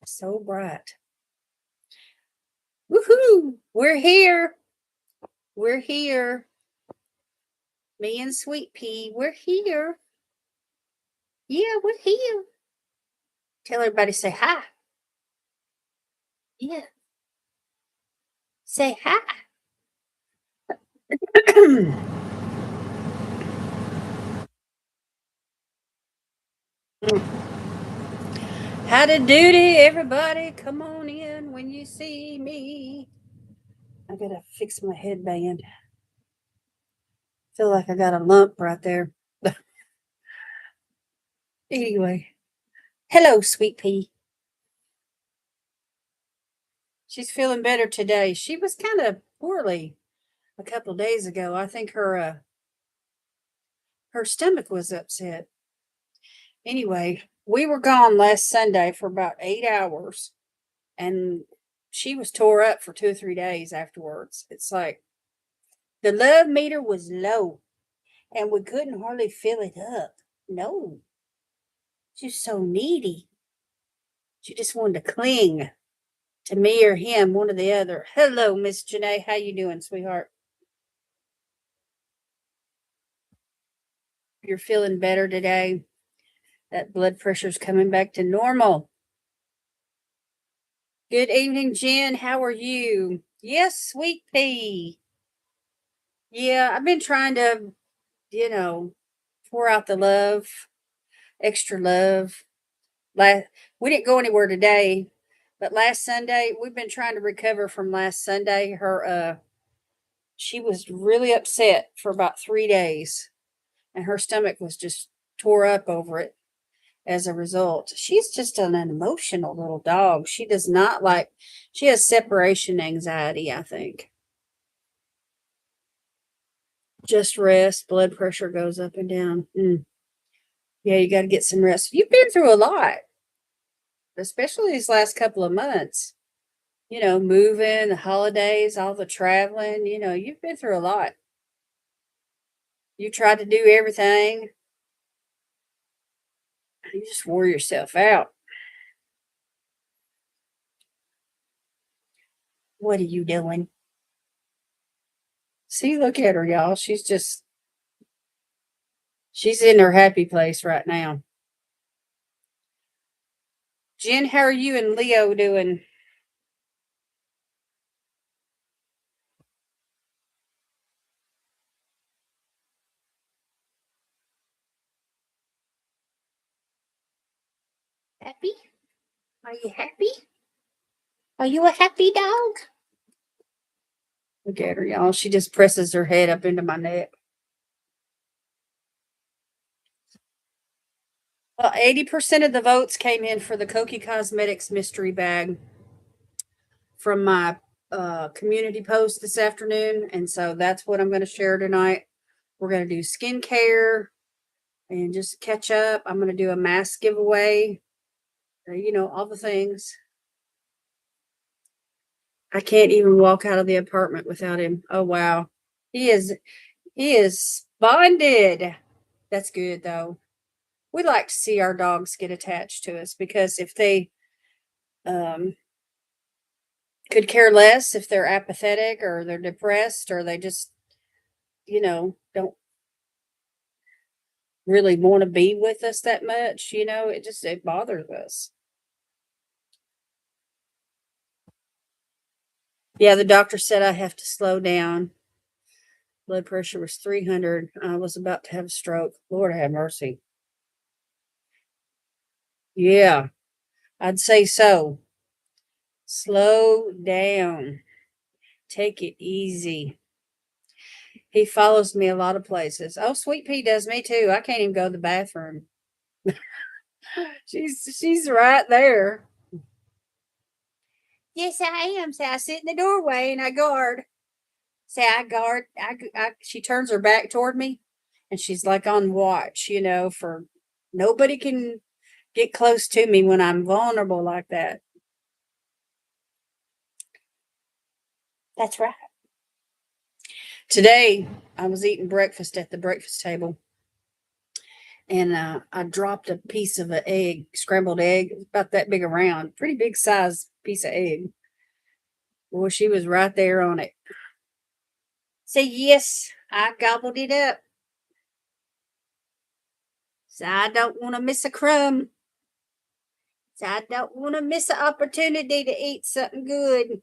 So bright. Woohoo! We're here. We're here. Me and Sweet Pea, we're here. Yeah, we're here. Tell everybody say hi. Yeah. Say hi. Howdy doody, everybody. Come on in when you see me. I gotta fix my headband. Feel like I got a lump right there. Anyway, hello, Sweet Pea. She's feeling better today. She was kind of poorly a couple of days ago. I think her stomach was upset. Anyway, we were gone last Sunday for about 8 hours, and she was tore up for 2 or 3 days afterwards. It's like the love meter was low, and we couldn't hardly fill it up. No, she's so needy. She just wanted to cling to me or him, one or the other. Hello, Miss Janae. How you doing, sweetheart? You're feeling better today? That blood pressure's coming back to normal. Good evening, Jen. How are you? Yes, Sweet Pea. Yeah, I've been trying to, you know, pour out the love, extra love. We didn't go anywhere today, but last Sunday we've been trying to recover from last Sunday. She was really upset for about 3 days, and her stomach was just tore up over it as a result. She's just an emotional little dog. She does not like, she has separation anxiety, I think. Just rest, blood pressure goes up and down. Yeah, you got to get some rest. You've been through a lot, especially these last couple of months. Moving, the holidays, all the traveling. You've been through a lot. You tried to do everything. You just wore yourself out. What are you doing? See, look at her, y'all. She's in her happy place right now. Jen, how are you and Leo doing? Happy? Are you happy? Are you a happy dog? Look at her, y'all. She just presses her head up into my neck. Well, 80% of the votes came in for the Kokie Cosmetics mystery bag from my community post this afternoon. And so that's what I'm going to share tonight. We're going to do skincare and just catch up. I'm going to do a mask giveaway, all the things. I can't even walk out of the apartment without him. Oh, wow. He is bonded. That's good, though. We like to see our dogs get attached to us, because if they could care less, if they're apathetic or they're depressed or they just, don't really want to be with us that much, it bothers us. Yeah, the doctor said I have to slow down. Blood pressure was 300. I was about to have a stroke. Lord have mercy. Yeah, I'd say so. Slow down. Take it easy. He follows me a lot of places. Oh, Sweet Pea does me too. I can't even go to the bathroom. She's right there. Yes, I am. Say, I sit in the doorway and I guard. Say, I guard. She turns her back toward me, and she's like on watch, for nobody can get close to me when I'm vulnerable like that. That's right. Today, I was eating breakfast at the breakfast table, and I dropped a piece of an egg, scrambled egg, about that big around, pretty big size piece of egg. Well, she was right there on it. Say, yes, I gobbled it up. So I don't want to miss a crumb. So I don't want to miss an opportunity to eat something good.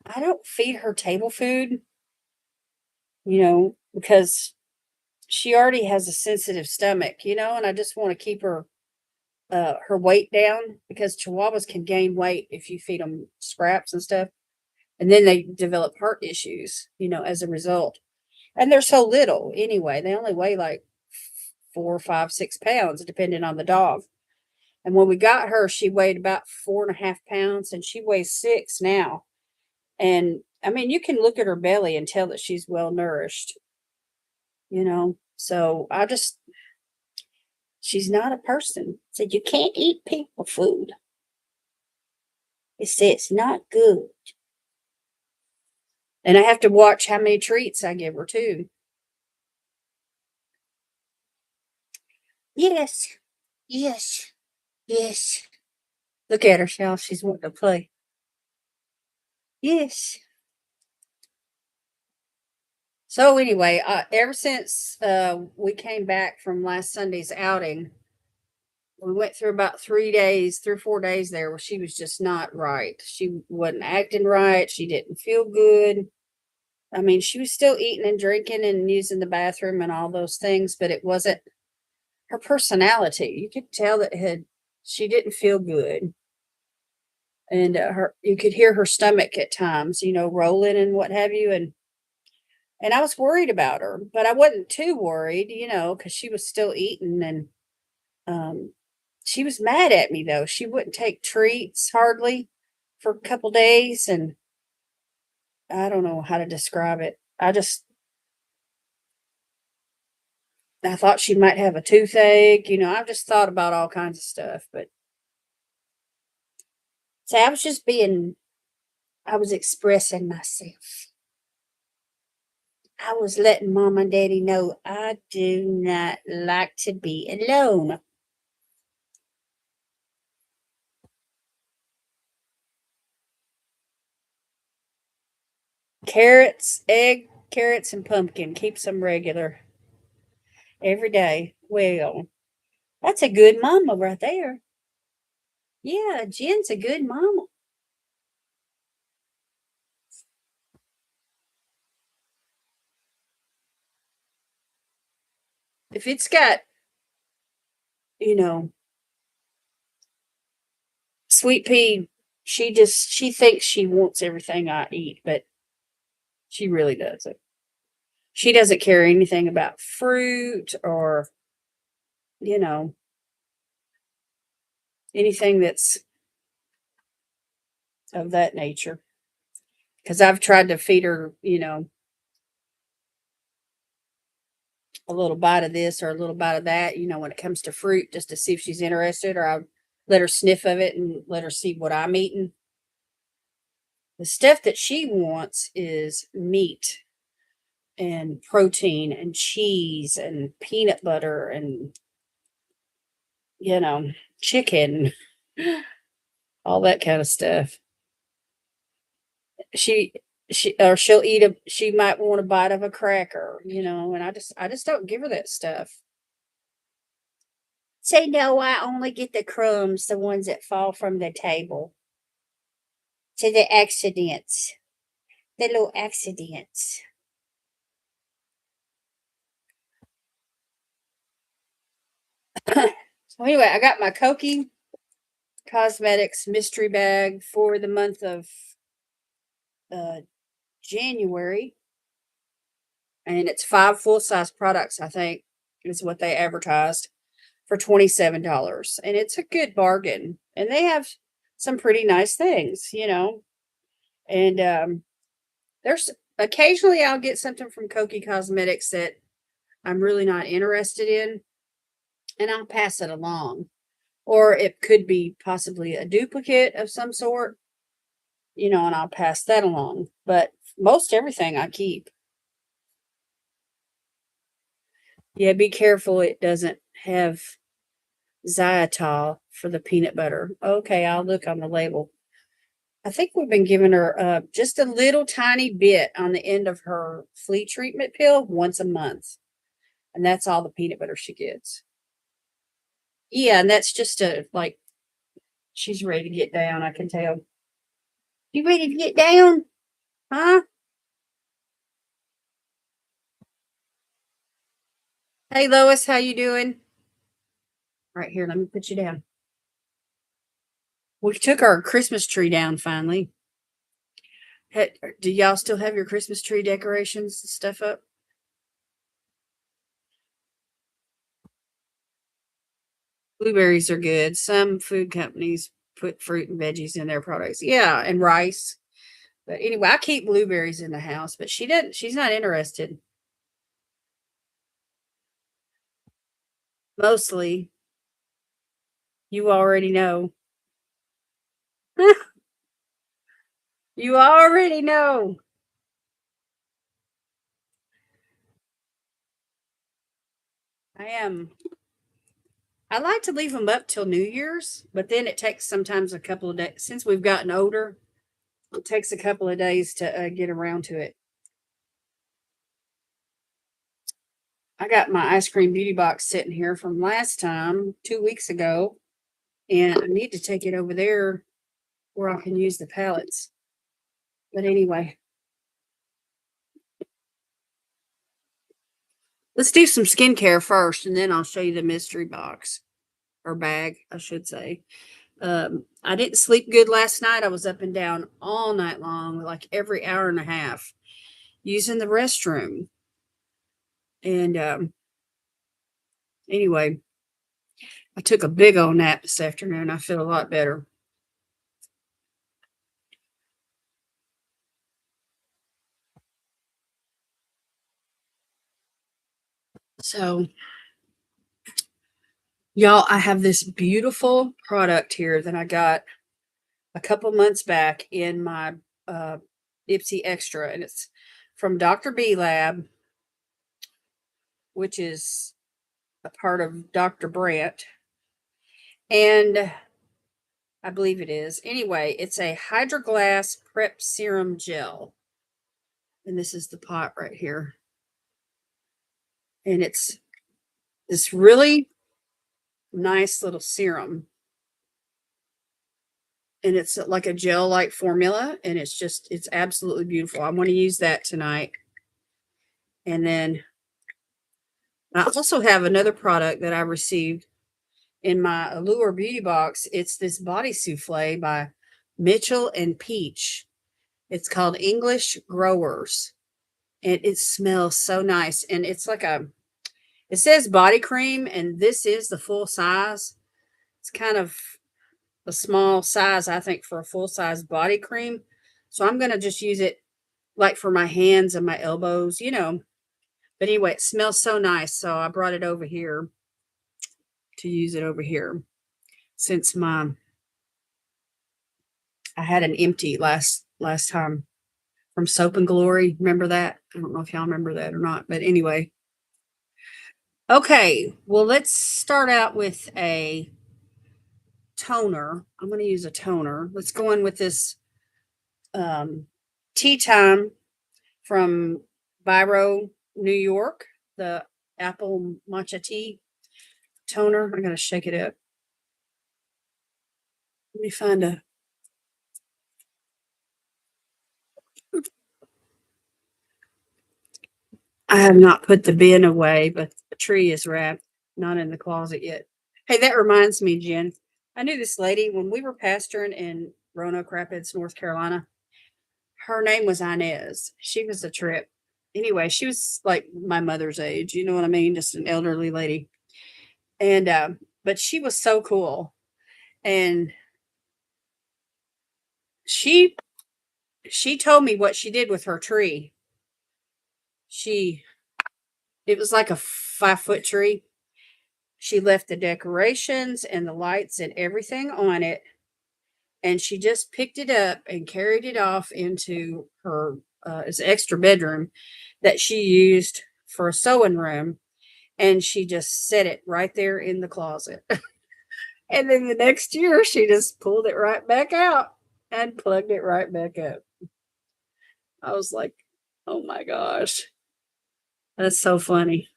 I don't feed her table food, because she already has a sensitive stomach, and I just want to keep her weight down because chihuahuas can gain weight if you feed them scraps and stuff, and then they develop heart issues, as a result. And they're so little anyway; they only weigh like 4, 5, 6 pounds, depending on the dog. And when we got her, she weighed about 4.5 pounds, and she weighs 6 now. And I mean, you can look at her belly and tell that she's well nourished, So she's not a person. Said you can't eat people food. It says it's not good. And I have to watch how many treats I give her too. Yes, yes, yes. Look at her, Shell. She's wanting to play. Yes. So anyway, ever since we came back from last Sunday's outing, we went through about 3 or 4 days there where she was just not right. She wasn't acting right. She didn't feel good. I mean, she was still eating and drinking and using the bathroom and all those things, but it wasn't her personality. You could tell that she didn't feel good, and you could hear her stomach at times, rolling and what have you, and I was worried about her, but I wasn't too worried, because she was still eating, and um, she was mad at me though. She wouldn't take treats hardly for a couple days, and I don't know how to describe it. I thought she might have a toothache. I've just thought about all kinds of stuff, but so I was expressing myself. I was letting mom and daddy know I do not like to be alone. Carrots, and pumpkin. Keeps them regular every day. Well, that's a good mama right there. Yeah, Jen's a good mama. If it's got, you know, sweet pea, she thinks she wants everything I eat, but she really doesn't. She doesn't care anything about fruit or, you know, anything that's of that nature. Because I've tried to feed her, a little bite of this or a little bite of that, when it comes to fruit, just to see if she's interested, or I let her sniff of it and let her see what I'm eating. The stuff that she wants is meat and protein and cheese and peanut butter and, chicken, all that kind of stuff. She she might want a bite of a cracker, and I just don't give her that stuff. Say no, I only get the crumbs, the ones that fall from the table. To the accidents. The little accidents. So anyway, I got my Kokie Cosmetics mystery bag for the month of uh, January, and it's 5 full-size products, I think, is what they advertised, for $27. And it's a good bargain. And they have some pretty nice things, And there's occasionally I'll get something from Kokie Cosmetics that I'm really not interested in, and I'll pass it along. Or it could be possibly a duplicate of some sort, and I'll pass that along. But most everything I keep. Yeah, be careful it doesn't have xylitol for the peanut butter. Okay, I'll look on the label. I think we've been giving her just a little tiny bit on the end of her flea treatment pill once a month. And that's all the peanut butter she gets. Yeah, and that's just like, she's ready to get down, I can tell. You ready to get down? Huh? Hey Lois, how you doing? Right here, let me put you down. We took our Christmas tree down finally. Do y'all still have your Christmas tree decorations and stuff up? Blueberries are good. Some food companies put fruit and veggies in their products. Yeah, and rice. But anyway, I keep blueberries in the house, but she doesn't, she's not interested. Mostly, you already know. You already know. I am. I like to leave them up till New Year's, but then it takes sometimes a couple of days. Since we've gotten older, it takes a couple of days to get around to it. I got my ice cream beauty box sitting here from last time, 2 weeks ago, and I need to take it over there where I can use the palettes. But anyway, let's do some skincare first, and then I'll show you the mystery box or bag, I should say. I didn't sleep good last night. I was up and down all night long, like every hour and a half, using the restroom. And anyway, I took a big old nap this afternoon. I feel a lot better. So, y'all, I have this beautiful product here that I got a couple months back in my uh, Ipsy Extra, and it's from Dr. B Lab, which is a part of Dr. Brandt. And I believe it is. Anyway, it's a Hydroglass Prep Serum Gel. And this is the pot right here. And it's this really nice little serum. And it's like a gel-like formula. And it's absolutely beautiful. I want to use that tonight. And then I also have another product that I received in my Allure Beauty Box. It's this body souffle by Mitchell and Peach. It's called English Growers. And it smells so nice. And it's like it says body cream, and this is the full size. It's kind of a small size, I think, for a full size body cream. So I'm going to just use it like for my hands and my elbows. But anyway, it smells so nice. So I brought it over here to use it over here since I had an empty last time from Soap and Glory. Remember that? I don't know if y'all remember that or not, but anyway. Okay, well, let's start out with a toner. I'm going to use a toner. Let's go in with this Tea Time from Biro, New York, the apple matcha tea toner. I'm going to shake it up. Let me find a. I have not put the bin away, but the tree is wrapped, not in the closet yet. Hey, that reminds me, Jen. I knew this lady when we were pastoring in Roanoke Rapids, North Carolina. Her name was Inez. She was a trip. Anyway, she was like my mother's age, you know what I mean? Just an elderly lady. And but she was so cool. And she she told me what she did with her tree. She It was like a 5-foot tree. She left the decorations and the lights and everything on it. And she just picked it up and carried it off into her extra bedroom that she used for a sewing room. and she just set it right there in the closet. And then the next year, she just pulled it right back out and plugged it right back up. I was like, oh my gosh, that's so funny.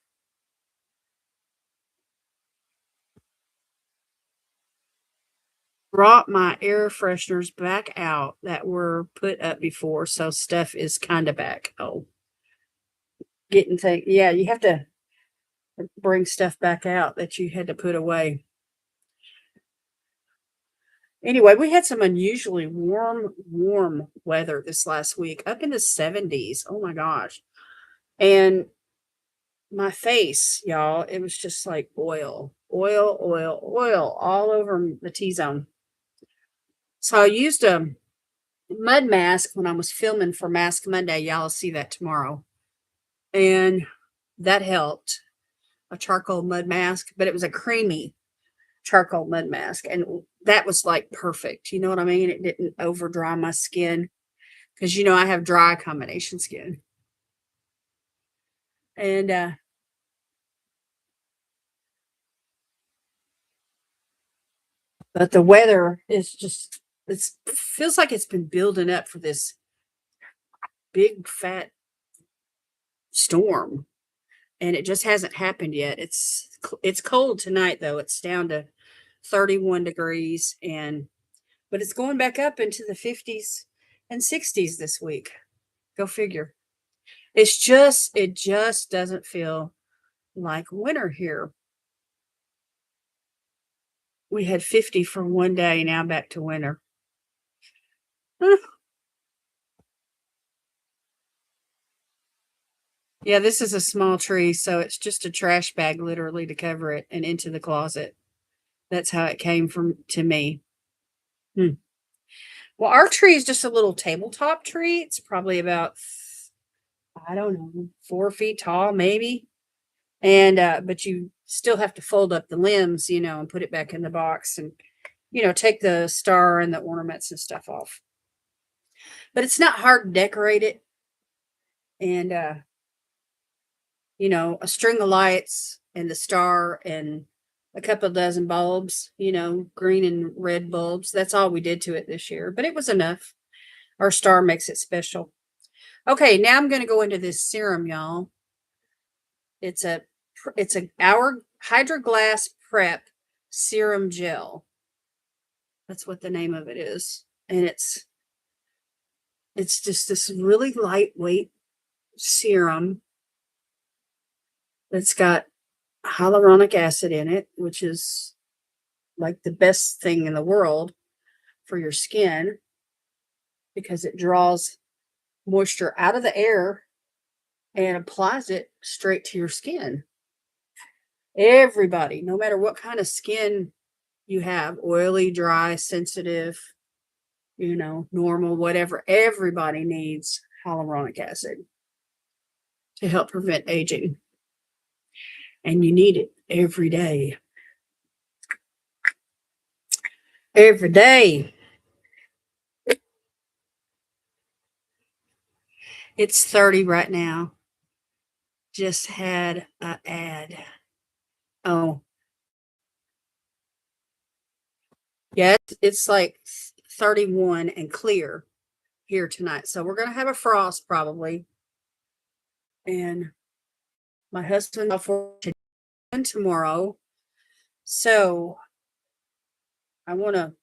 Brought my air fresheners back out that were put up before, so stuff is kind of back. Oh, getting things. Yeah, you have to bring stuff back out that you had to put away. Anyway, we had some unusually warm weather this last week, up in the 70s. Oh my gosh. And my face, y'all, it was just like oil all over the T-zone. So I used a mud mask when I was filming for Mask Monday. Y'all will see that tomorrow. And that helped. A charcoal mud mask, but it was a creamy charcoal mud mask. And that was like perfect. You know what I mean? It didn't over dry my skin because, you know, I have dry combination skin. And but the weather is just, it feels like it's been building up for this big fat storm, and it just hasn't happened yet. It's cold tonight though. It's down to 31 degrees, and but it's going back up into the 50s and 60s this week. Go figure. It just doesn't feel like winter here. We had 50 for one day, now back to winter. Yeah, this is a small tree, so it's just a trash bag literally to cover it and into the closet. That's how it came from to me. Hmm. Well, our tree is just a little tabletop tree. It's probably about, I don't know, 4 feet tall, maybe. And but you still have to fold up the limbs, you know, and put it back in the box, and you know, take the star and the ornaments and stuff off. But it's not hard to decorate it. And you know, a string of lights and the star and a couple dozen bulbs, you know, green and red bulbs. That's all we did to it this year, but it was enough. Our star makes it special. Okay, now I'm going to go into this serum, y'all. It's a Hour Hydro Glass Prep Serum Gel. That's what the name of it is. And it's just this really lightweight serum that's got hyaluronic acid in it, which is like the best thing in the world for your skin because it draws moisture out of the air and applies it straight to your skin. Everybody, no matter what kind of skin you have, oily, dry, sensitive, you know, normal, whatever, everybody needs hyaluronic acid to help prevent aging. And you need it every day. Every day. It's 30 right now. Just had an ad. Oh, yeah, it's like 31 and clear here tonight. So we're going to have a frost probably. And my husband off work tomorrow. So I want to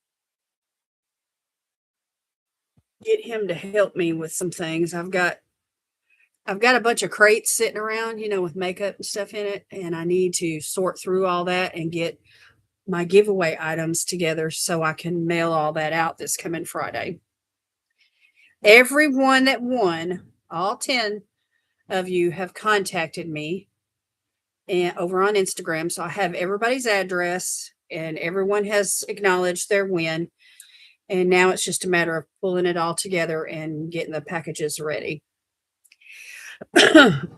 get him to help me with some things. I've got a bunch of crates sitting around, you know, with makeup and stuff in it, and I need to sort through all that and get my giveaway items together so I can mail all that out this coming Friday. Everyone that won, all 10 of you have contacted me and over on Instagram. So I have everybody's address and everyone has acknowledged their win. And now it's just a matter of pulling it all together and getting the packages ready. And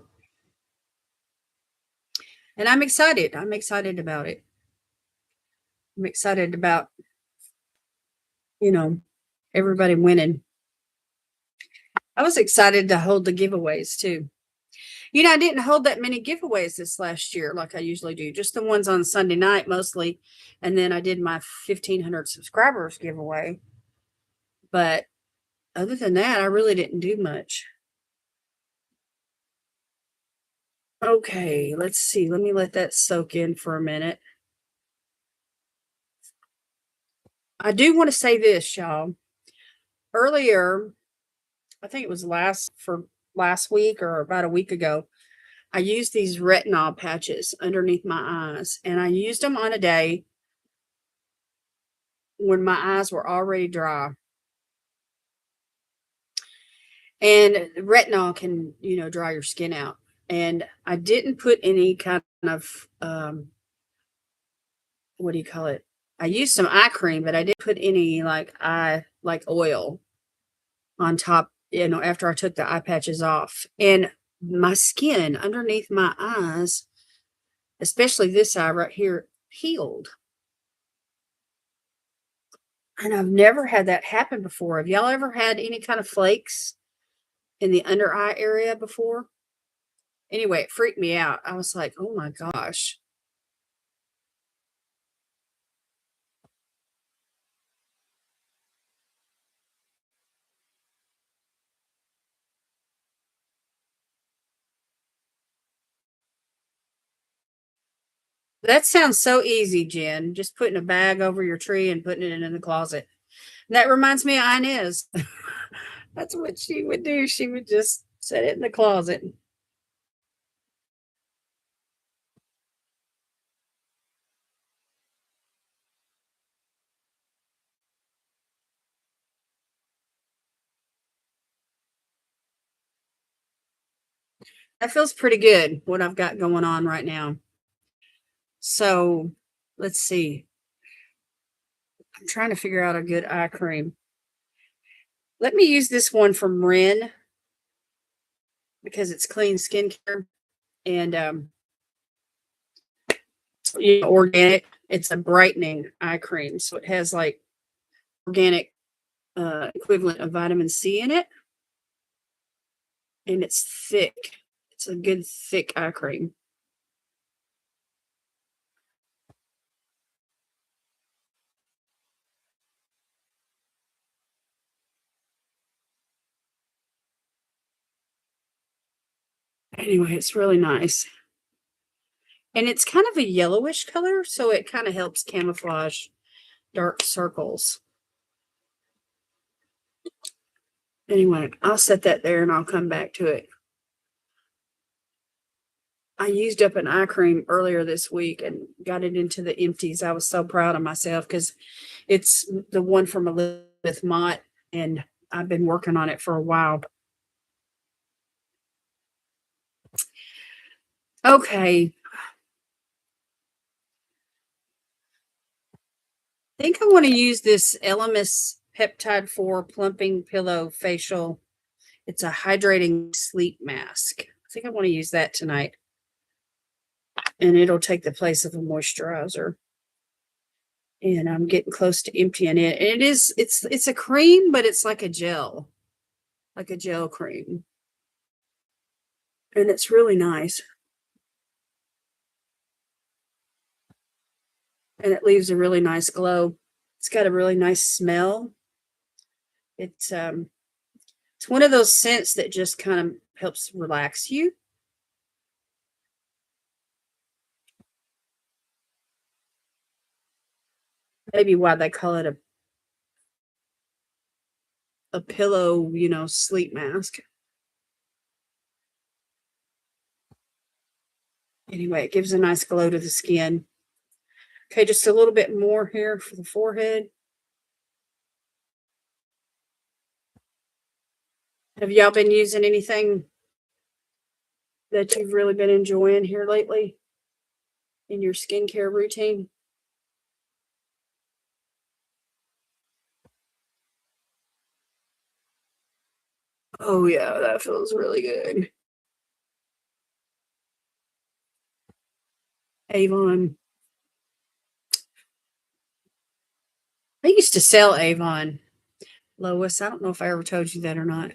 I'm excited. I'm excited about it. I'm excited about, you know, everybody winning. I was excited to hold the giveaways too. You know, I didn't hold that many giveaways this last year like I usually do, just the ones on Sunday night mostly. And then I did my 1,500 subscribers giveaway. But other than that, I really didn't do much. Okay, let's see. Let me let that soak in for a minute. I do want to say this, y'all. Earlier, I think it was last week or about a week ago, I used these retinol patches underneath my eyes, and I used them on a day when my eyes were already dry. And retinol can, dry your skin out. And I didn't put any kind of what do you call it? I used some eye cream, but I didn't put any like oil on top, after I took the eye patches off. And my skin underneath my eyes, especially this eye right here, peeled. And I've never had that happen before. Have y'all ever had any kind of flakes in the under eye area before? Anyway, it freaked me out. I was like, oh my gosh. That sounds so easy, Jen. Just putting a bag over your tree and putting it in the closet. And that reminds me of Inez. That's what she would do. She would just set it in the closet. That feels pretty good, what I've got going on right now. So let's see. I'm trying to figure out a good eye cream. Let me use this one from Ren because it's clean skincare and organic. It's a brightening eye cream. So it has like organic equivalent of vitamin C in it. And it's thick. It's a good thick eye cream. Anyway, it's really nice. And it's kind of a yellowish color, so it kind of helps camouflage dark circles. Anyway, I'll set that there and I'll come back to it. I used up an eye cream earlier this week and got it into the empties. I was so proud of myself because it's the one from Elizabeth Mott, and I've been working on it for a while. Okay. I think I want to use this Elemis Peptide 4 Plumping Pillow Facial. It's a hydrating sleep mask. I think I want to use that tonight. And it'll take the place of a moisturizer. And I'm getting close to emptying it. And it's a cream, but it's like a gel cream. And it's really nice. And it leaves a really nice glow. It's got a really nice smell. It's one of those scents that just kind of helps relax you. Maybe why they call it a pillow, sleep mask. Anyway, it gives a nice glow to the skin. Okay, just a little bit more here for the forehead. Have y'all been using anything that you've really been enjoying here lately in your skincare routine? Oh, yeah, that feels really good. Avon. I used to sell Avon, Lois. I don't know if I ever told you that or not.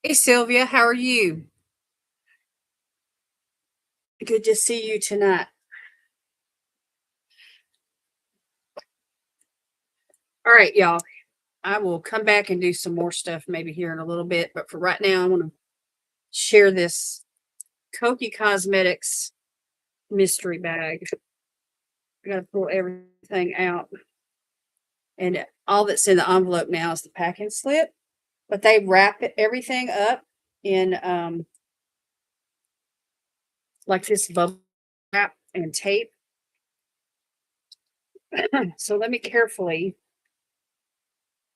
Hey, Sylvia, how are you? Good to see you tonight. All right, y'all. I will come back and do some more stuff maybe here in a little bit, but for right now, I want to share this Kokie Cosmetics mystery bag. I got to pull everything out, and all that's in the envelope now is the packing slip. But they wrap everything up in like this bubble wrap and tape. So let me carefully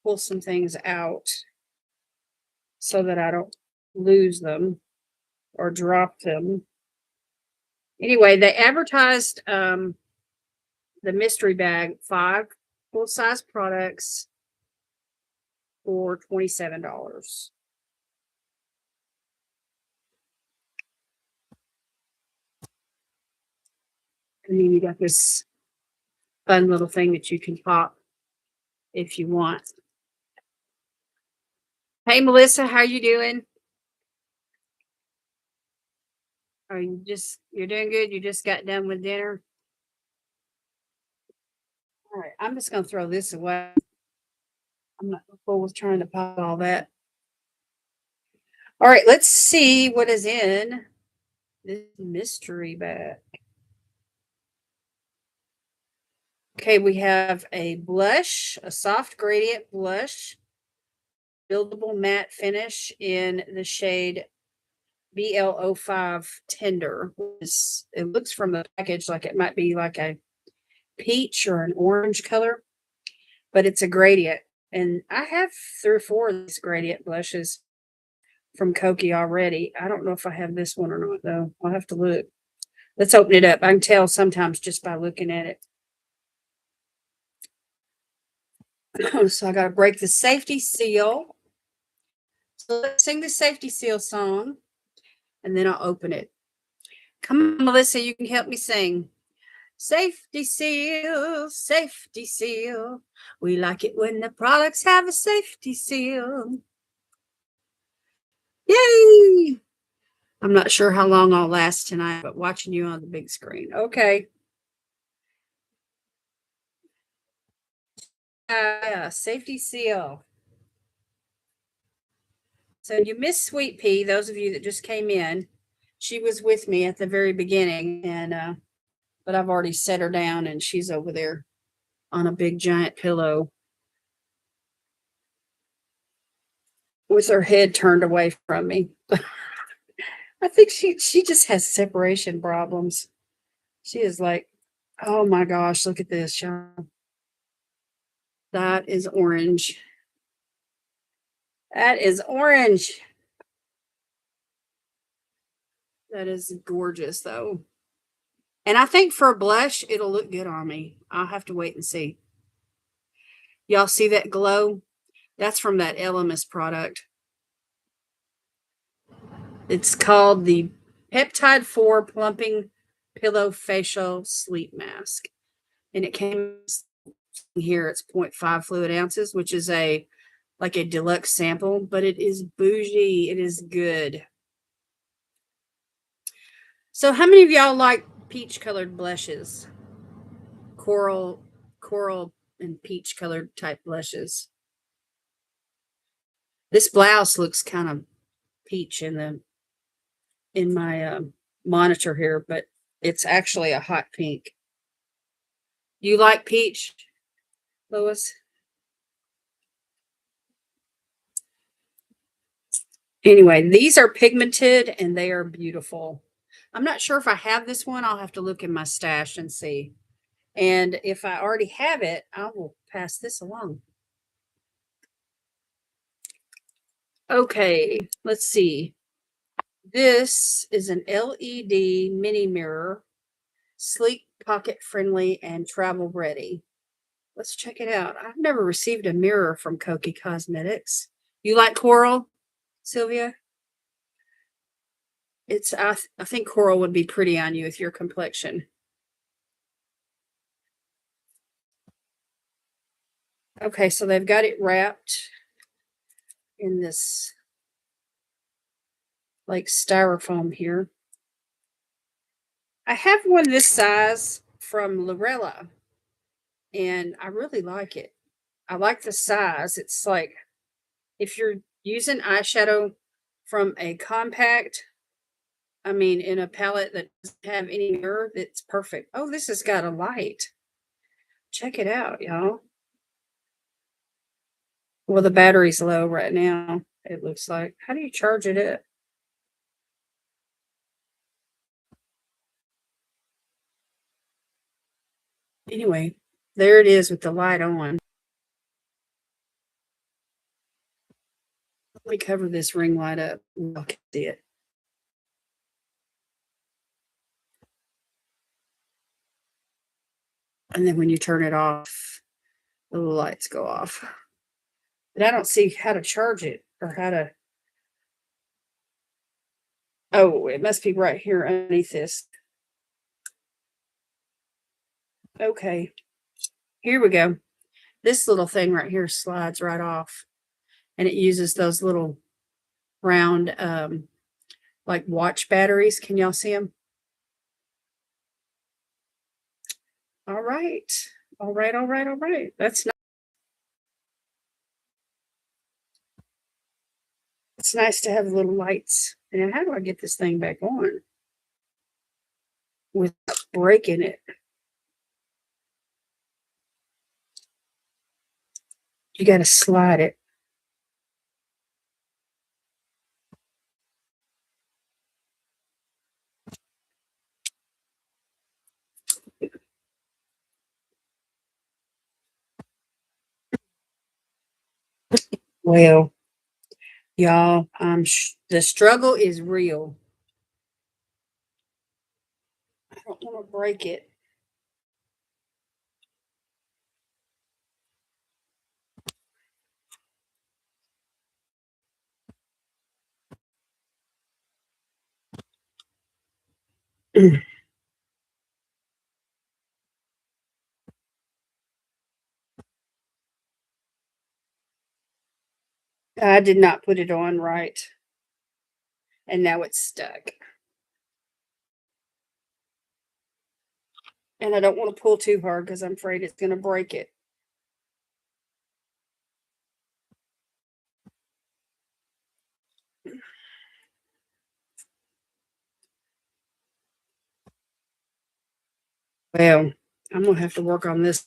pull some things out so that I don't lose them or drop them. Anyway, they advertised the mystery bag, 5 full size products for $27. And then you got this fun little thing that you can pop if you want. Hey Melissa, how you doing? Are you're doing good? You just got done with dinner? All right, I'm just gonna throw this away. I'm not full with trying to pop all that. All right, let's see what is in this mystery bag. Okay, we have a blush, a soft gradient blush, buildable matte finish in the shade BL05 Tender. It looks from the package like it might be like a peach or an orange color, but it's a gradient. And I have 3 or 4 of these gradient blushes from Kokie already. I don't know if I have this one or not, though. I'll have to look. Let's open it up. I can tell sometimes just by looking at it. So I got to break the safety seal. So let's sing the safety seal song, and then I'll open it. Come on, Melissa, you can help me sing. Safety seal, safety seal. We like it when the products have a safety seal. Yay! I'm not sure how long I'll last tonight, but watching you on the big screen. Okay. Safety seal. So you missed Sweet Pea, those of you that just came in. She was with me at the very beginning, and but I've already set her down and she's over there on a big giant pillow with her head turned away from me. I think she just has separation problems. She is like, oh my gosh, look at this, y'all. That is orange. That is orange. That is gorgeous, though. And I think for a blush, it'll look good on me. I'll have to wait and see. Y'all see that glow? That's from that LMS product. It's called the Peptide 4 Plumping Pillow Facial Sleep Mask. And it came here, it's 0.5 fluid ounces, which is like a deluxe sample, but it is bougie. It is good. So how many of y'all like peach colored blushes? Coral and peach colored type blushes. This blouse looks kind of peach in my monitor here, but it's actually a hot pink. You like peach, Lois? Anyway, these are pigmented and they are beautiful. I'm not sure if I have this one. I'll have to look in my stash and see. And if I already have it, I will pass this along. Okay, let's see. This is an LED mini mirror, sleek, pocket friendly, and travel ready. Let's check it out. I've never received a mirror from Kokie Cosmetics. You like coral, Sylvia? I think coral would be pretty on you with your complexion. Okay, so they've got it wrapped in this like styrofoam here. I have one this size from Lorella, and I really like it. I like the size. It's like if you're using eyeshadow from a compact, I mean, in a palette that doesn't have any mirror, it's perfect. Oh, this has got a light. Check it out, y'all. Well, the battery's low right now, it looks like. How do you charge it up? Anyway, there it is with the light on. Let me cover this ring light up. Y'all can see it. And then when you turn it off, the lights go off. But I don't see how to charge it or how to. Oh, it must be right here underneath this. Okay, here we go. This little thing right here slides right off, and it uses those little round, like watch batteries. Can y'all see them? All right. All right, all right, all right. That's nice. It's nice to have little lights. And how do I get this thing back on without breaking it? You got to slide it. Well, y'all, the struggle is real. I don't want to break it. I did not put it on right, and now it's stuck. And I don't want to pull too hard because I'm afraid it's going to break it. Well, I'm going to have to work on this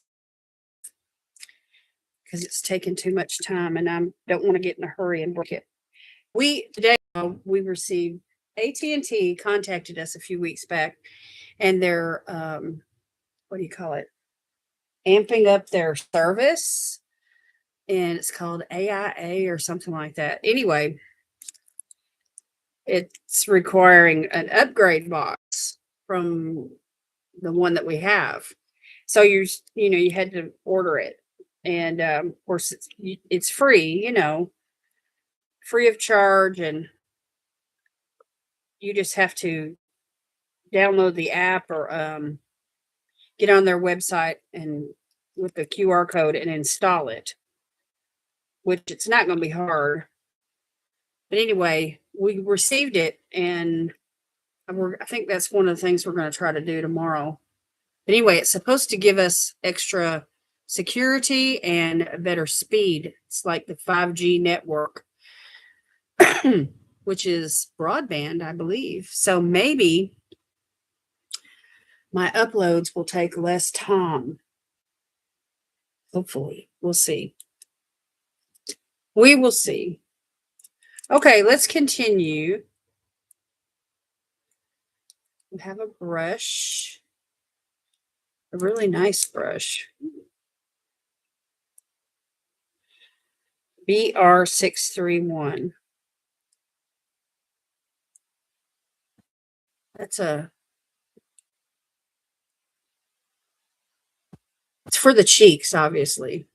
because it's taking too much time, and I don't want to get in a hurry and break it. Today we received AT&T contacted us a few weeks back, and they're what do you call it? Amping up their service, and it's called AIA or something like that. Anyway, it's requiring an upgrade box from the one that we have. So you had to order it, and of course it's free, free of charge, and you just have to download the app or get on their website and with the QR code and install it, which it's not going to be hard. But anyway, we received it, and I think that's one of the things we're going to try to do tomorrow. But anyway, it's supposed to give us extra security and better speed. It's like the 5G network, which is broadband, I believe. So maybe my uploads will take less time. Hopefully, we'll see. We will see. Okay, let's continue. We have a brush, a really nice brush. BR631. It's for the cheeks, obviously.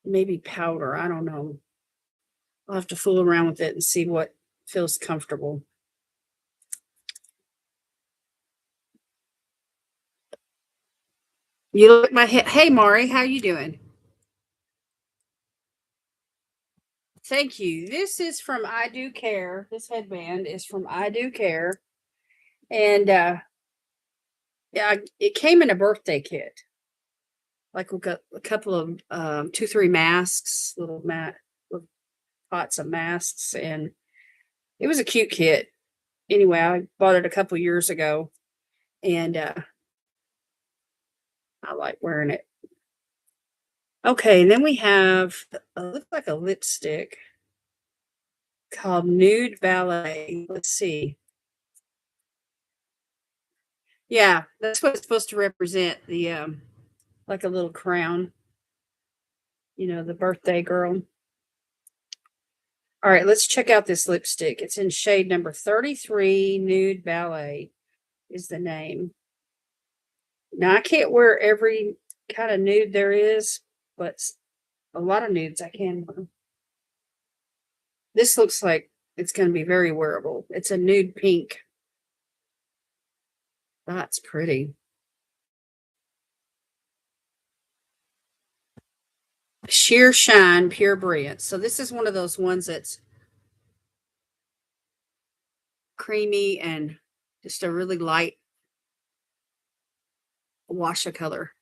Maybe powder, I don't know. I'll have to fool around with it and see what feels comfortable. You look my head. Hey, Mari, how you doing? Thank you. This is from I Do Care. This headband is from I Do Care. And yeah, it came in a birthday kit. Like we got a couple of 2, 3 masks, little pots of masks, and it was a cute kit. Anyway, I bought it a couple years ago, and I like wearing it. Okay, then we have looks like a lipstick called Nude Ballet. Let's see. Yeah, that's what it's supposed to represent. The like a little crown. The birthday girl. All right, let's check out this lipstick. It's in shade number 33. Nude Ballet is the name. Now, I can't wear every kind of nude there is, but a lot of nudes I can wear. This looks like it's going to be very wearable. It's a nude pink. That's pretty. Sheer Shine Pure Brilliance. So this is one of those ones that's creamy and just a really light wash of color.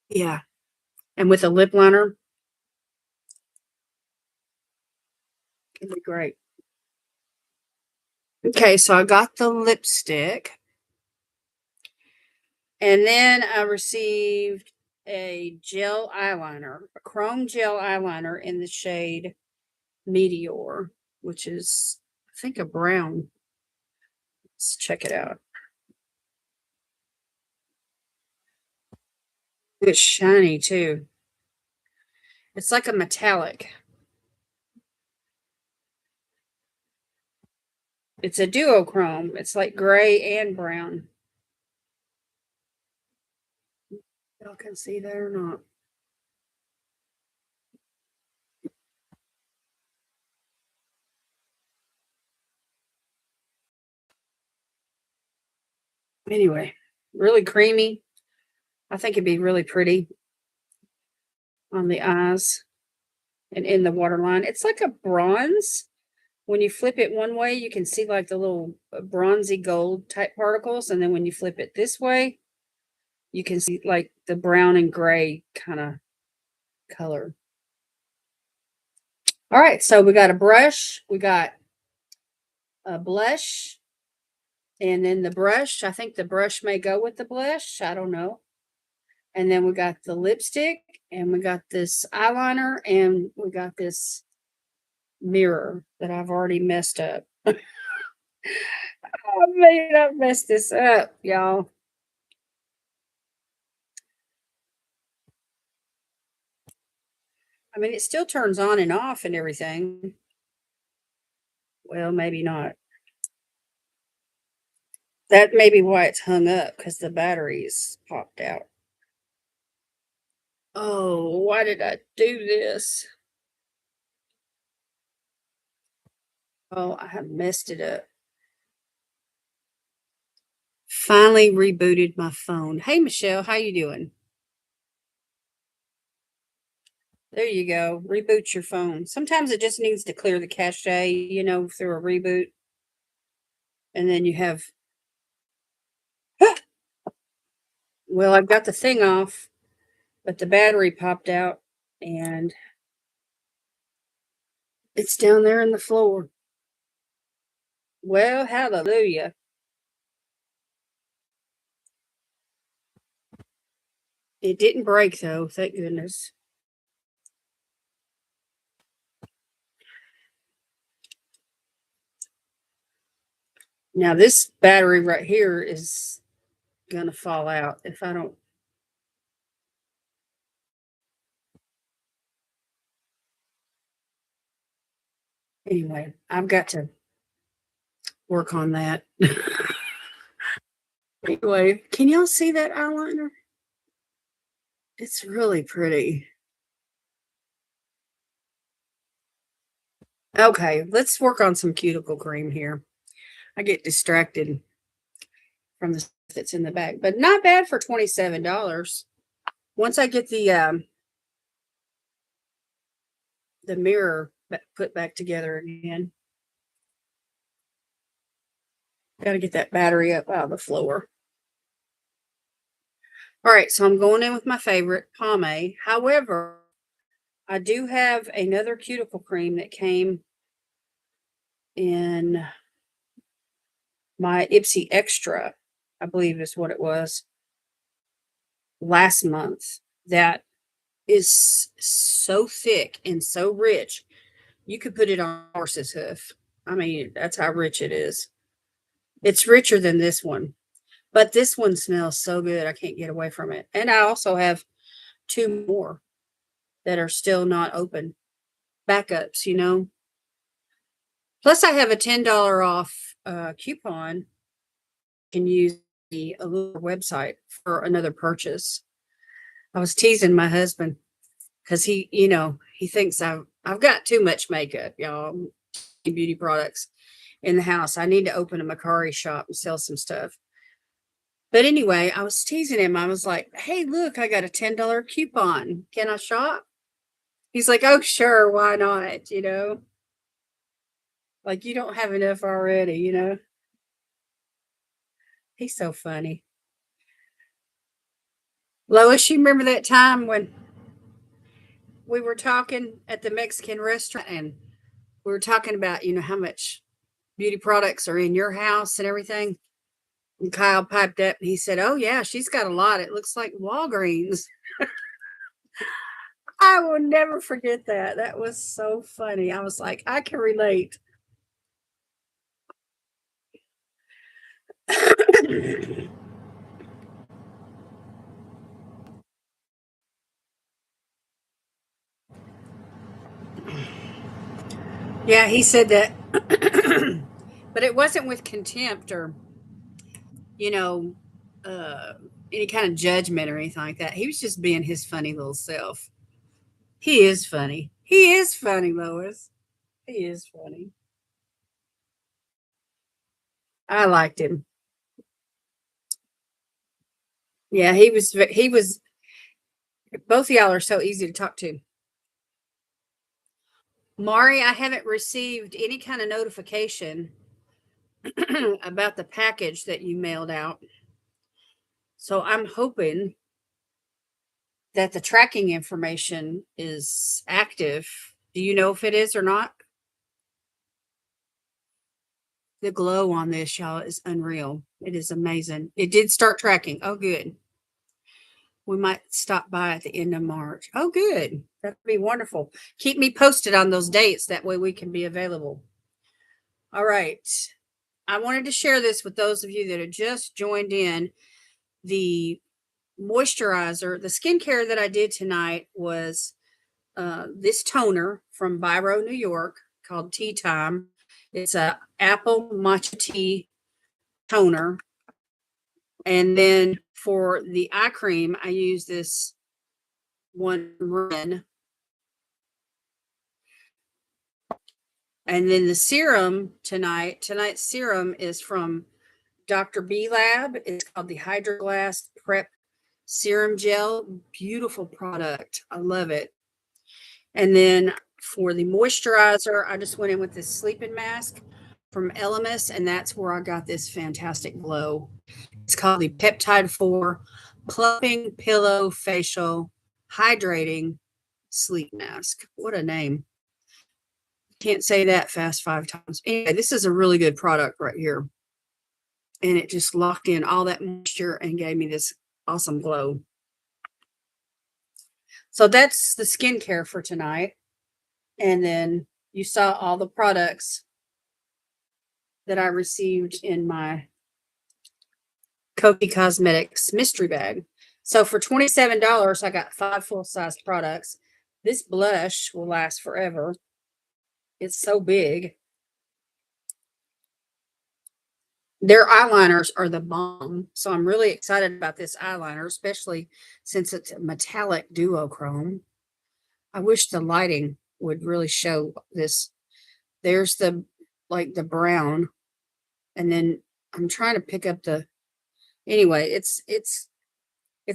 Yeah. And with a lip liner, it'd be great. Okay, so I got the lipstick. And then I received a gel eyeliner, a chrome gel eyeliner in the shade Meteor, which is, I think, a brown. Let's check it out. It's shiny too. It's like a metallic. It's a duochrome. It's like gray and brown. Y'all can see that or not? Anyway, really creamy. I think it'd be really pretty on the eyes and in the waterline. It's like a bronze. When you flip it one way, you can see like the little bronzy gold type particles. And then when you flip it this way, you can see like the brown and gray kind of color. All right, so we got a brush, we got a blush, and then the brush. I think the brush may go with the blush. I don't know. And then we got the lipstick, and we got this eyeliner, and we got this mirror that I've already messed up. I may not mess this up, y'all. I mean, it still turns on and off and everything. Well, maybe not. That may be why it's hung up, because the batteries popped out. Oh, why did I do this? Oh, I have messed it up. Finally rebooted my phone. Hey, Michelle, how you doing? There you go. Reboot your phone. Sometimes it just needs to clear the cache, through a reboot. And then you have, well, I've got the thing off, but the battery popped out and it's down there in the floor. Well, hallelujah. It didn't break though, thank goodness. Now this battery right here is gonna fall out if I don't. Anyway, I've got to work on that. Anyway, can y'all see that eyeliner? It's really pretty. Okay, let's work on some cuticle cream here. I get distracted from the stuff that's in the bag, but not bad for $27. Once I get the mirror put back together again. Got to get that battery up out of the floor. All right, so I'm going in with my favorite pomade. However, I do have another cuticle cream that came in my Ipsy Extra, I believe is what it was, last month. That is so thick and so rich. You could put it on a horse's hoof. I mean, that's how rich it is. It's richer than this one. But this one smells so good, I can't get away from it. And I also have 2 more that are still not open. Backups, you know. Plus, I have a $10 off coupon. You can use the Allure website for another purchase. I was teasing my husband because he, he thinks I've got too much makeup, y'all, beauty products in the house. I need to open a Macari shop and sell some stuff. But anyway, I was teasing him. I was like, hey, look, I got a $10 coupon. Can I shop? He's like, oh, sure. Why not? Like you don't have enough already. He's so funny. Lois, you remember that time when we were talking at the Mexican restaurant and we were talking about, how much beauty products are in your house and everything? And Kyle piped up and he said, oh, yeah, she's got a lot. It looks like Walgreens. I will never forget that. That was so funny. I was like, I can relate. Yeah, he said that. But it wasn't with contempt or, you know, uh, any kind of judgment or anything like that. He was just being his funny little self. He is funny. He is funny, Lois. He is funny. I liked him. Yeah, he was both of y'all are so easy to talk to. Mari, I haven't received any kind of notification about the package that you mailed out. So I'm hoping that the tracking information is active. Do you know if it is or not? The glow on this, y'all, is unreal. It is amazing. It did start tracking. Oh, good. We might stop by at the end of March. Oh, good. That'd be wonderful. Keep me posted on those dates. That way we can be available. All right. I wanted to share this with those of you that have just joined in. The moisturizer, the skincare that I did tonight was this toner from Biro, New York, called Tea Time. It's a apple matcha tea toner. And then for the eye cream, I use this one Ren. And then the serum tonight's serum is from Dr. B Lab. It's called the Hydroglass Prep Serum Gel. Beautiful product. I love it. And then for the moisturizer, I just went in with this sleeping mask from Elemis, and that's where I got this fantastic glow. It's called the Peptide 4 Plumping Pillow Facial Hydrating Sleep Mask. What a name. Can't say that fast 5 times. Anyway, this is a really good product right here. And it just locked in all that moisture and gave me this awesome glow. So that's the skincare for tonight. And then you saw all the products that I received in my Kokie Cosmetics mystery bag. So for $27, I got 5 full-size products. This blush will last forever. It's so big. Their eyeliners are the bomb. So I'm really excited about this eyeliner, especially since it's a metallic duochrome. I wish the lighting would really show this. There's the brown. And then I'm trying to pick up the Anyway, it's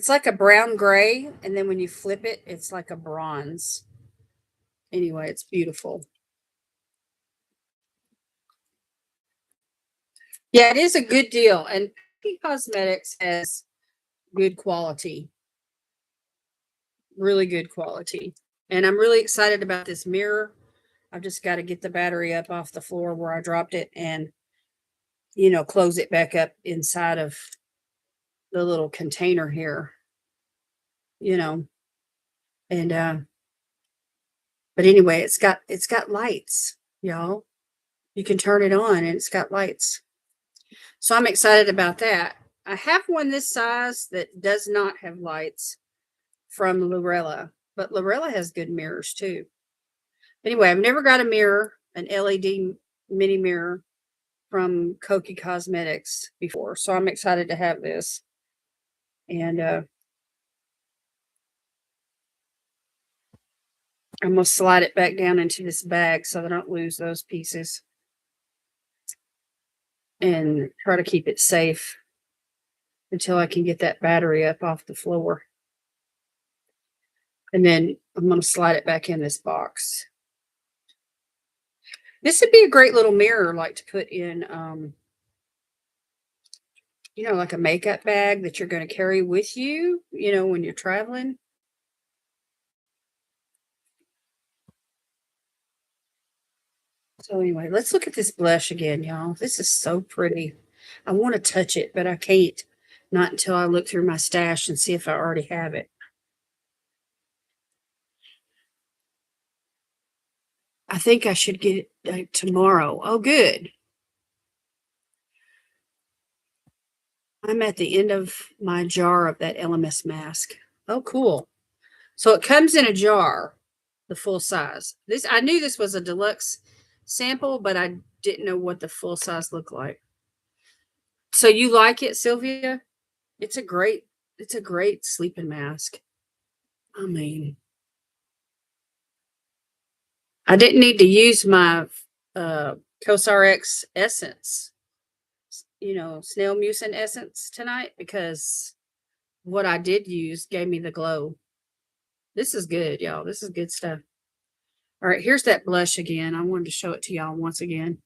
like a brown gray, and then when you flip it, it's like a bronze. Anyway, it's beautiful. Yeah, it is a good deal, and Kokie Cosmetics has good quality, really good quality. And I'm really excited about this mirror. I've just got to get the battery up off the floor where I dropped it and, close it back up inside of the little container here, you know. And but anyway, it's got lights, y'all. You can turn it on and it's got lights. So I'm excited about that. I have one this size that does not have lights from Lorella, but Lorella has good mirrors too. Anyway, I've never got a mirror, an LED mini mirror from Kokie Cosmetics before, so I'm excited to have this. And I'm going to slide it back down into this bag so that I don't lose those pieces and try to keep it safe until I can get that battery up off the floor. And then I'm going to slide it back in this box. This would be a great little mirror, like to put in, like a makeup bag that you're going to carry with you, when you're traveling. So anyway, let's look at this blush again, y'all. This is so pretty. I want to touch it, but I can't. Not until I look through my stash and see if I already have it. I think I should get it tomorrow. Oh, good. I'm at the end of my jar of that LMS mask. Oh, cool. So it comes in a jar, the full size. I knew this was a deluxe sample, but I didn't know what the full size looked like. So you like it, Sylvia? It's a great sleeping mask. I mean, I didn't need to use my CosRX essence, snail mucin essence tonight because what I did use gave me the glow. This is good, y'all. This is good stuff. All right, here's that blush again. I wanted to show it to y'all once again.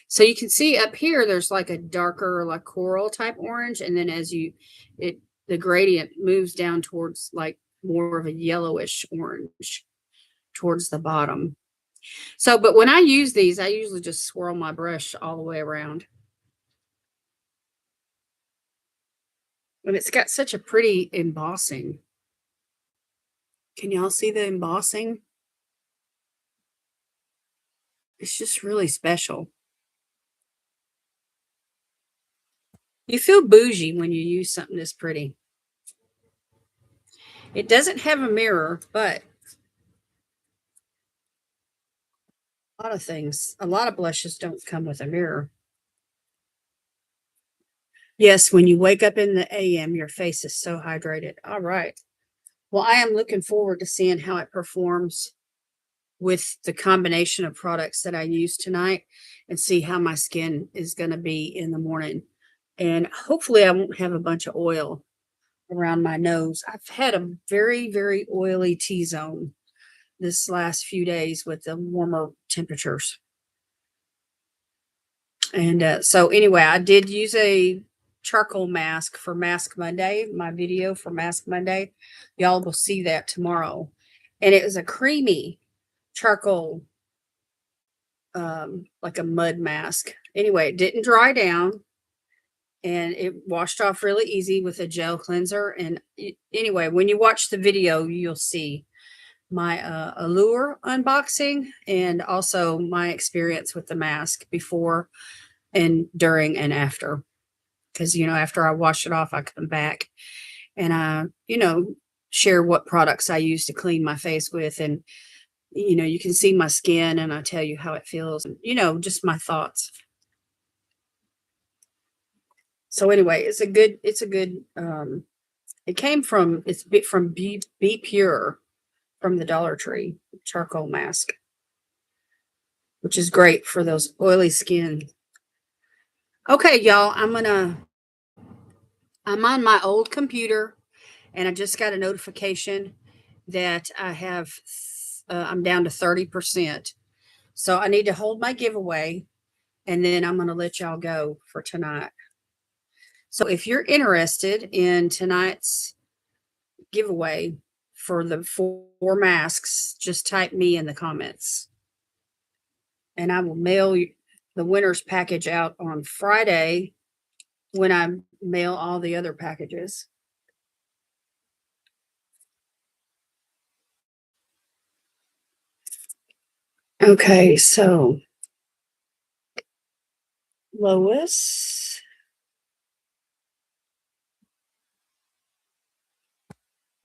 So you can see up here, there's like a darker, like coral type orange. And then as the gradient moves down towards like more of a yellowish orange towards the bottom. So, but when I use these, I usually just swirl my brush all the way around. And it's got such a pretty embossing. Can y'all see the embossing? It's just really special. You feel bougie when you use something this pretty. It doesn't have a mirror, but a lot of blushes don't come with a mirror. Yes, when you wake up in the AM, your face is so hydrated. All right. Well, I am looking forward to seeing how it performs with the combination of products that I use tonight and see how my skin is going to be in the morning. And hopefully I won't have a bunch of oil around my nose. I've had a very, very oily T-zone this last few days with the warmer temperatures. And so anyway, I did use a charcoal mask for Mask Monday, my video for Mask Monday. Y'all will see that tomorrow. And it was a creamy charcoal, like a mud mask. Anyway, it didn't dry down and it washed off really easy with a gel cleanser. And anyway, when you watch the video, you'll see my Allure unboxing and also my experience with the mask before and during and after. Because, after I wash it off, I come back and I, share what products I use to clean my face with. And, you can see my skin and I tell you how it feels, and, just my thoughts. So anyway, it's a good, it came from, from Be Pure from the Dollar Tree charcoal mask, which is great for those oily skin. Okay, y'all, I'm going to I'm on my old computer and I just got a notification that I'm down to 30%. So I need to hold my giveaway and then I'm going to let y'all go for tonight. So if you're interested in tonight's giveaway for the 4 masks, just type me in the comments. And I will mail the winner's package out on Friday when I mail all the other packages. Okay, so Lois.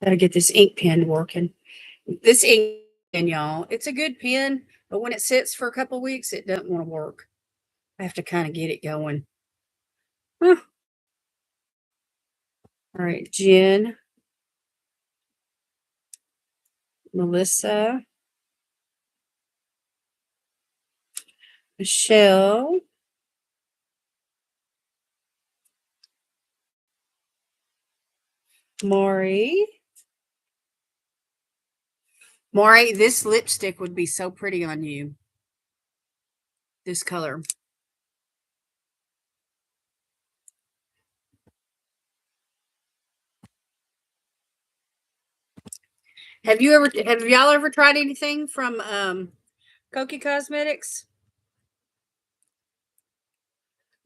Gotta get this ink pen working. This ink pen, y'all, it's a good pen, but when it sits for a couple weeks, it doesn't want to work. I have to kind of get it going. Huh. All right, Jen, Melissa, Michelle, Maury. Maury, this lipstick would be so pretty on you. This color. Have y'all ever tried anything from Kokie Cosmetics?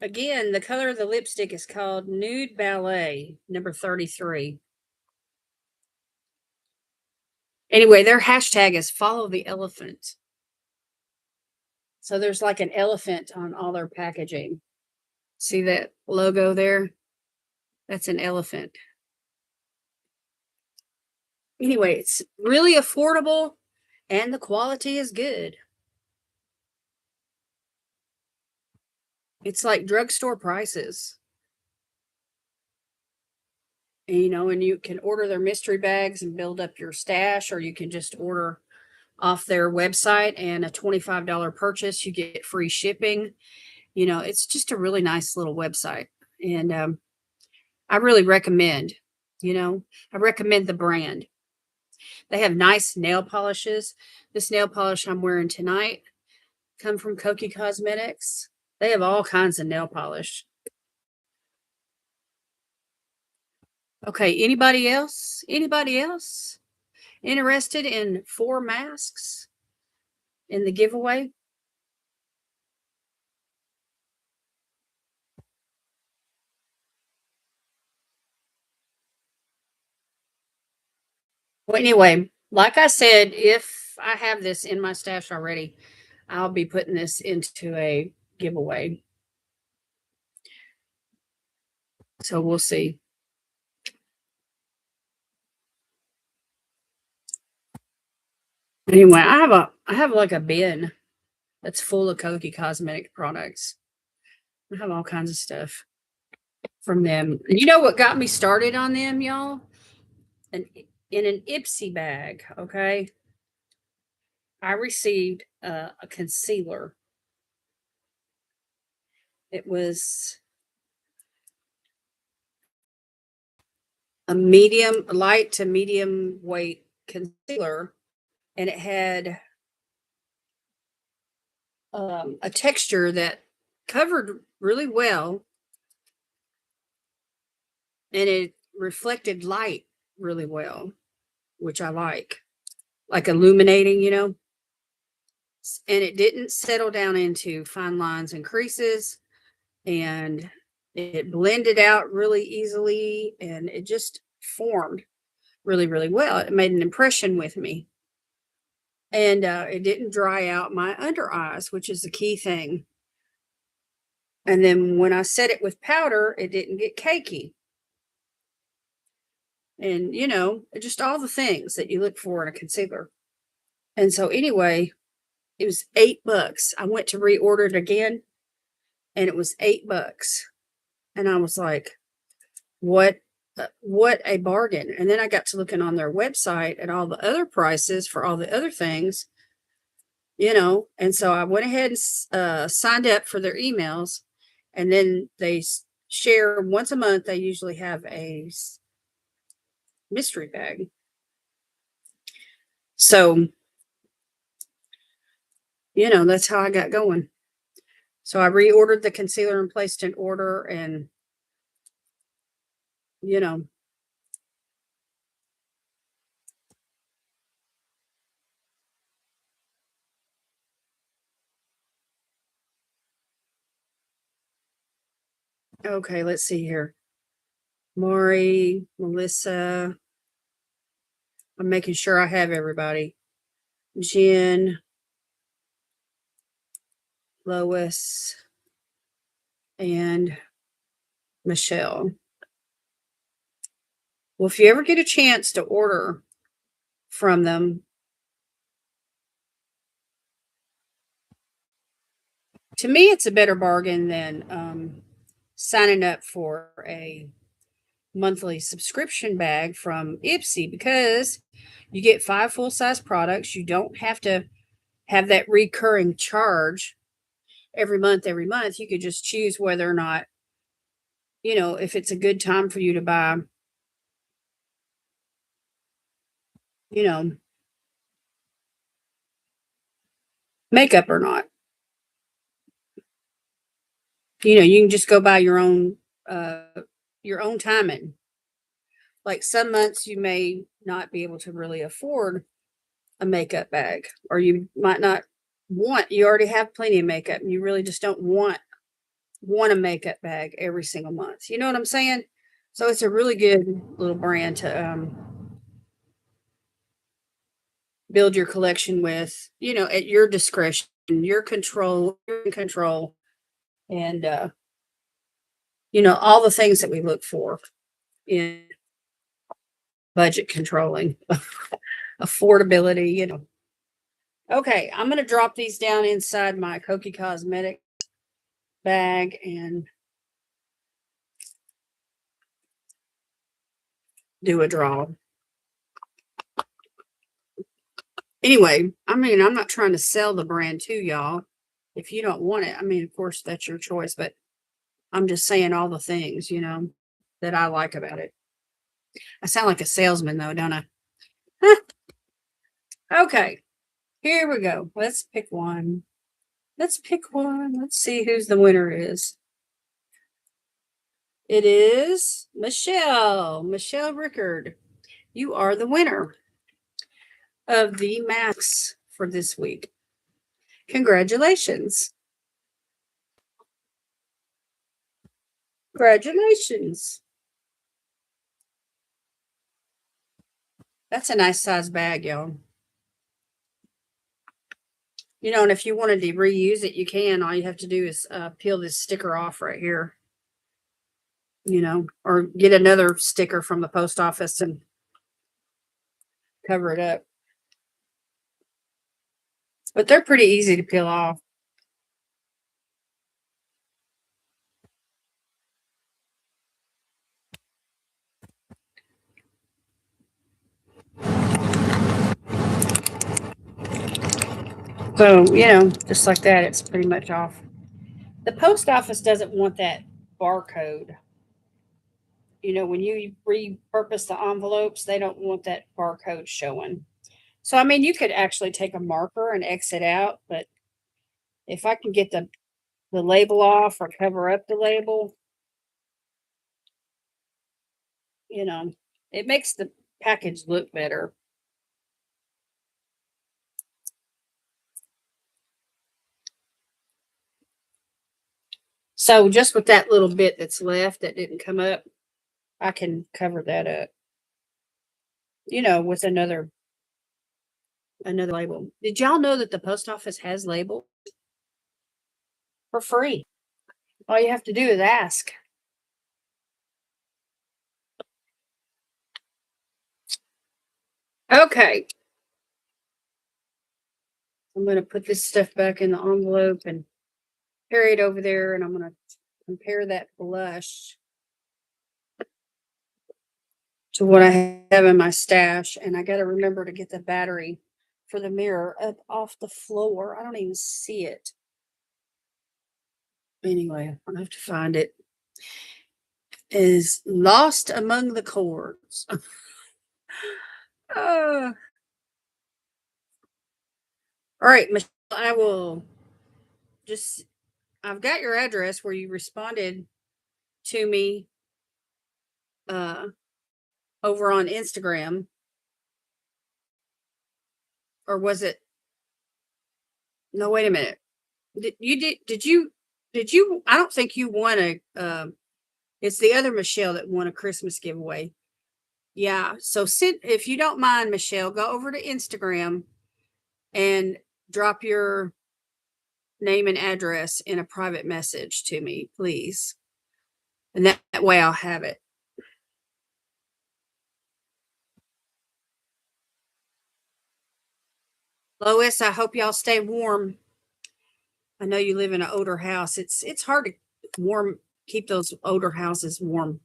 Again, the color of the lipstick is called Nude Ballet, number 33. Anyway, their hashtag is follow the elephant. So there's like an elephant on all their packaging. See that logo there? That's an elephant. Anyway, it's really affordable and the quality is good. It's like drugstore prices. And, and you can order their mystery bags and build up your stash, or you can just order off their website, and a $25 purchase, you get free shipping. It's just a really nice little website. And I really recommend, I recommend the brand. They have nice nail polishes. This nail polish I'm wearing tonight come from Kokie Cosmetics. They have all kinds of nail polish. Okay, anybody else? Anybody else interested in 4 masks in the giveaway? Well, anyway, like I said, if I have this in my stash already, I'll be putting this into a giveaway. So we'll see. Anyway, I have like a bin that's full of Kokie cosmetic products. I have all kinds of stuff from them. And you know what got me started on them, y'all? In an Ipsy bag, okay? I received a concealer. It was a light to medium weight concealer, and it had a texture that covered really well, and it reflected light really well, which I like illuminating, and it didn't settle down into fine lines and creases, and it blended out really easily, and it just formed really, really well. It made an impression with me. And it didn't dry out my under eyes, which is the key thing. And then when I set it with powder, it didn't get cakey. And, just all the things that you look for in a concealer. And so anyway, it was $8. I went to reorder it again, and it was $8. And I was like, what a bargain. And then I got to looking on their website at all the other prices for all the other things, and so I went ahead and signed up for their emails, and then they share once a month. They usually have a mystery bag. So, that's how I got going. So I reordered the concealer and placed an order, and, you know, okay, let's see here. Maury, Melissa. I'm making sure I have everybody. Jen, Lois, and Michelle. Well, if you ever get a chance to order from them, to me, it's a better bargain than signing up for a monthly subscription bag from Ipsy, because you get 5 full-size products. You don't have to have that recurring charge every month. You could just choose whether or not, if it's a good time for you to buy, you know, makeup or not. You can just go by your own timing. Like some months you may not be able to really afford a makeup bag, or you might not you already have plenty of makeup and you really just don't want a makeup bag every single month. You know what I'm saying? So it's a really good little brand to build your collection with, at your discretion, your control, you're in control, and all the things that we look for in budget controlling, affordability. Okay, I'm going to drop these down inside my Kokie Cosmetics bag and do a draw. Anyway, I'm not trying to sell the brand to y'all. If you don't want it, of course, that's your choice, but I'm just saying all the things, that I like about it. I sound like a salesman, though, don't I? Okay, here we go. Let's pick one. Let's see who's the winner is. It is Michelle Rickard. You are the winner of the masks for this week. Congratulations. Congratulations. That's a nice size bag, y'all. And if you wanted to reuse it, you can. All you have to do is peel this sticker off right here, or get another sticker from the post office and cover it up. But they're pretty easy to peel off. So, just like that, it's pretty much off. The post office doesn't want that barcode. When you repurpose the envelopes, they don't want that barcode showing. So, you could actually take a marker and exit out, but if I can get the label off or cover up the label, it makes the package look better. So just with that little bit that's left that didn't come up, I can cover that up, with another label. Did y'all know that the post office has labels for free? All you have to do is ask. Okay. I'm going to put this stuff back in the envelope and carry it over there, and I'm going to compare that blush to what I have in my stash. And I got to remember to get the battery for the mirror up off the floor. I don't even see it. Anyway, I'll have to find it. is lost among the cords. Uh, all right, Michelle, I will just, I've got your address where you responded to me uh, over on Instagram. Or was it? No, wait a minute. Did you, I don't think you won it's the other Michelle that won a Christmas giveaway. Yeah. So if you don't mind, Michelle, go over to Instagram and drop your name and address in a private message to me, please. And that way I'll have it. Lois, I hope y'all stay warm. I know you live in an older house. It's hard to keep those older houses warm.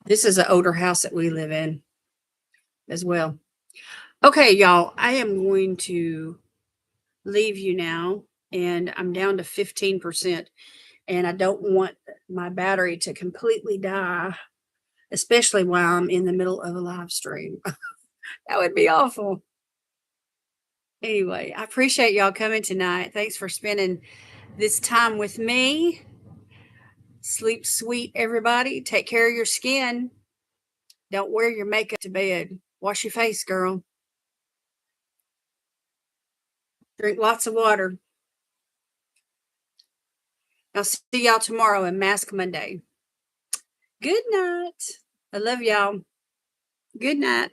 This is an older house that we live in as well. Okay, y'all, I am going to leave you now, and I'm down to 15%, and I don't want my battery to completely die, especially while I'm in the middle of a live stream. That would be awful. Anyway, I appreciate y'all coming tonight. Thanks for spending this time with me. Sleep sweet, everybody. Take care of your skin. Don't wear your makeup to bed. Wash your face, girl. Drink lots of water. I'll see y'all tomorrow in Mask Monday. Good night. I love y'all. Good night.